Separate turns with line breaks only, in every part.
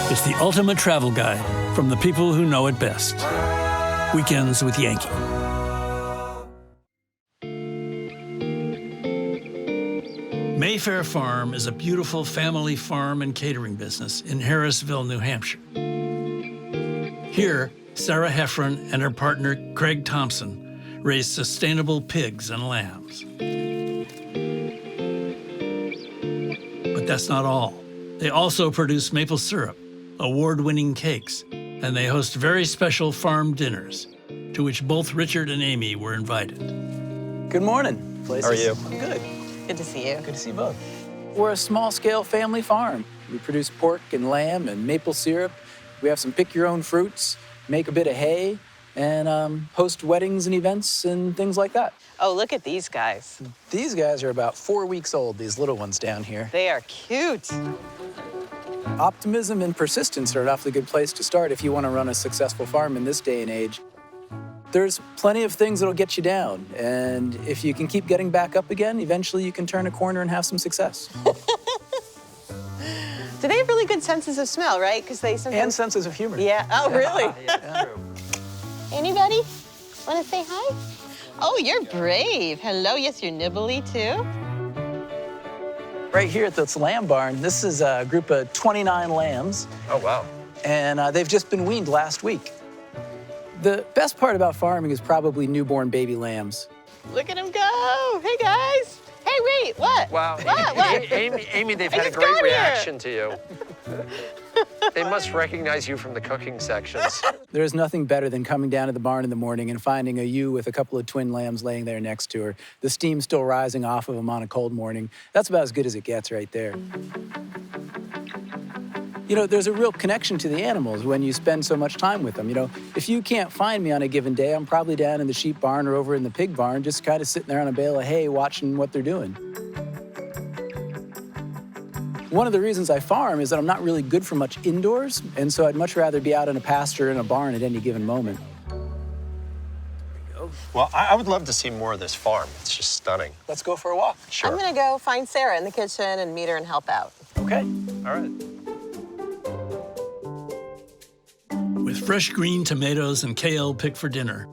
It's the ultimate travel guide from the people who know it best. Weekends with Yankee. Mayfair Farm is a beautiful family farm and catering business in Harrisville, New Hampshire. Here, Sarah Heffron and her partner, Craig Thompson, raise sustainable pigs and lambs. But that's not all. They also produce maple syrup, award-winning cakes, and they host very special farm dinners, to which both Richard and Amy were invited.
Good morning.
How are you?
I'm good.
Good to see you.
Good to see you both. We're a small-scale family farm. We produce pork and lamb and maple syrup. We have some pick-your-own fruits, make a bit of hay, and host weddings and events and things like that.
Oh, look at these guys.
These guys are about 4 weeks old, these little ones down here.
They are cute.
Optimism and persistence are an awfully good place to start if you want to run a successful farm in this day and age. There's plenty of things that'll get you down, and if you can keep getting back up again, eventually you can turn a corner and have some success.
Do they have really good senses of smell, right? Because they sometimes...
And senses of humor.
Yeah. Oh, really?
Yeah.
Anybody want to say hi? Oh, you're brave. Hello. Yes, you're nibbly, too.
Right here at this lamb barn, this is a group of 29 lambs.
Oh, wow.
And they've just been weaned last week. The best part about farming is probably newborn baby lambs.
Look at them go. Hey, guys. Hey, wait, what?
Wow.
What?
Amy, they've
I
had a
just
great
got here.
reaction to you. They must recognize you from the cooking sections.
There's nothing better than coming down to the barn in the morning and finding a ewe with a couple of twin lambs laying there next to her. The steam still rising off of them on a cold morning. That's about as good as it gets right there. You know, there's a real connection to the animals when you spend so much time with them. You know, if you can't find me on a given day, I'm probably down in the sheep barn or over in the pig barn, just kind of sitting there on a bale of hay watching what they're doing. One of the reasons I farm is that I'm not really good for much indoors, and so I'd much rather be out in a pasture in a barn at any given moment.
Well, I would love to see more of this farm. It's just stunning.
Let's go for a walk.
Sure.
I'm going to go find Sarah in the kitchen and meet her and help out.
Okay.
All right.
With fresh green tomatoes and kale picked for dinner,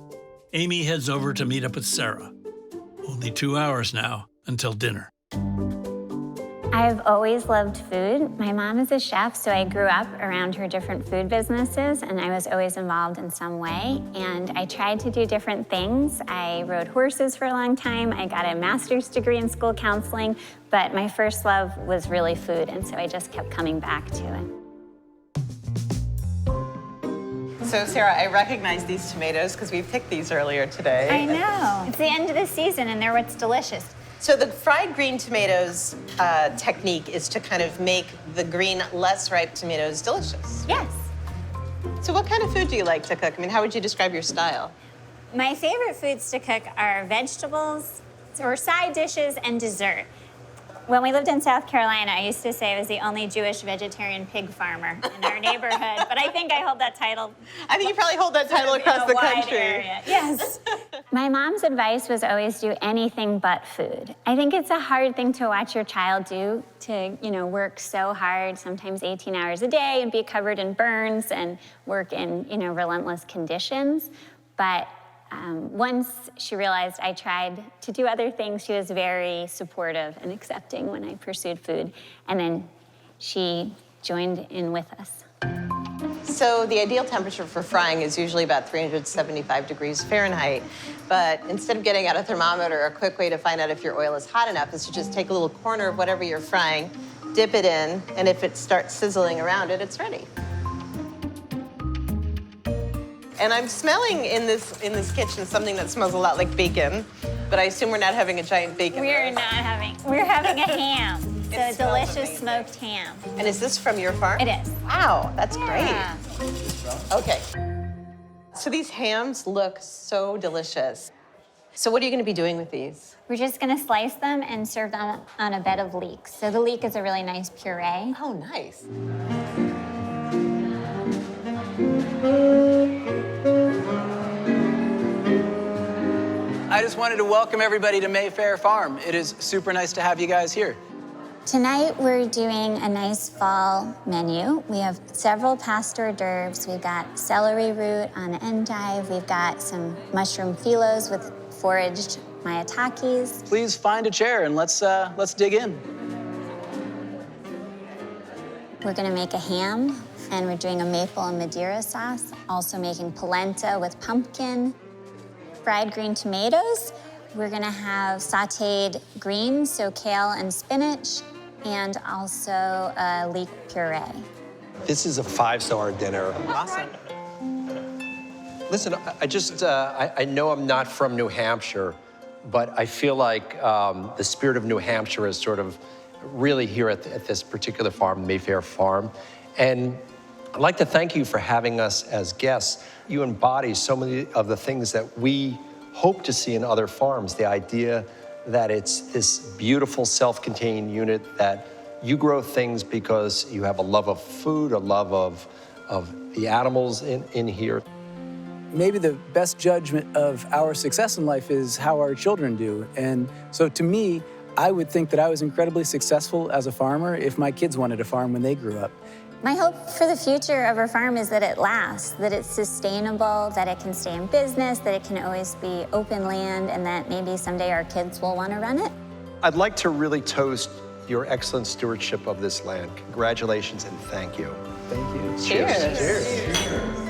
Amy heads over to meet up with Sarah. Only 2 hours now until dinner.
I've always loved food. My mom is a chef, so I grew up around her different food businesses, and I was always involved in some way. And I tried to do different things. I rode horses for a long time. I got a master's degree in school counseling, but my first love was really food, and so I just kept coming back to it.
So, Sarah, I recognize these tomatoes because we picked these earlier today.
I know. It's the end of the season, and they're what's delicious.
So the fried green tomatoes technique is to kind of make the green, less ripe tomatoes delicious.
Yes.
So what kind of food do you like to cook? I mean, how would you describe your style?
My favorite foods to cook are vegetables, or side dishes, and dessert. When we lived in South Carolina, I used to say I was the only Jewish vegetarian pig farmer in our neighborhood, but I think I hold that title.
I think you probably hold that title across the
wide
country.
Area. Yes. My mom's advice was always do anything but food. I think it's a hard thing to watch your child do, to, work so hard, sometimes 18 hours a day, and be covered in burns and work in, relentless conditions. But once she realized I tried to do other things, she was very supportive and accepting when I pursued food. And then she joined in with us.
So the ideal temperature for frying is usually about 375 degrees Fahrenheit. But instead of getting out a thermometer, a quick way to find out if your oil is hot enough is to just take a little corner of whatever you're frying, dip it in, and if it starts sizzling around it, it's ready. And I'm smelling in this kitchen something that smells a lot like bacon, but I assume we're not having a giant bacon
We're
roast.
we're having a ham. So a
smells
delicious
amazing.
smoked ham.
And is this from your farm?
It is.
Wow, that's
Yeah.
great. Okay. So these hams look so delicious. So what are you going to be doing with these?
We're just gonna slice them and serve them on a bed of leeks. So the leek is a really nice puree.
Oh, nice.
I just wanted to welcome everybody to Mayfair Farm. It is super nice to have you guys here.
Tonight, we're doing a nice fall menu. We have several past hors d'oeuvres. We've got celery root on endive. We've got some mushroom philos with foraged mayatakis.
Please find a chair and let's dig in.
We're gonna make a ham, and we're doing a maple and Madeira sauce. Also making polenta with pumpkin. Fried green tomatoes. We're gonna have sauteed greens, so kale and spinach, and also a leek puree.
This is a 5-star dinner.
Awesome.
Listen, I know I'm not from New Hampshire, but I feel like the spirit of New Hampshire is sort of really here at this particular farm, Mayfair Farm. And I'd like to thank you for having us as guests. You embody so many of the things that we hope to see in other farms. The idea that it's this beautiful self-contained unit, that you grow things because you have a love of food, a love of the animals in here.
Maybe the best judgment of our success in life is how our children do. And so to me, I would think that I was incredibly successful as a farmer if my kids wanted to farm when they grew up.
My hope for the future of our farm is that it lasts, that it's sustainable, that it can stay in business, that it can always be open land, and that maybe someday our kids will want to run it.
I'd like to really toast your excellent stewardship of this land. Congratulations and thank you.
Thank you.
Cheers.
Cheers.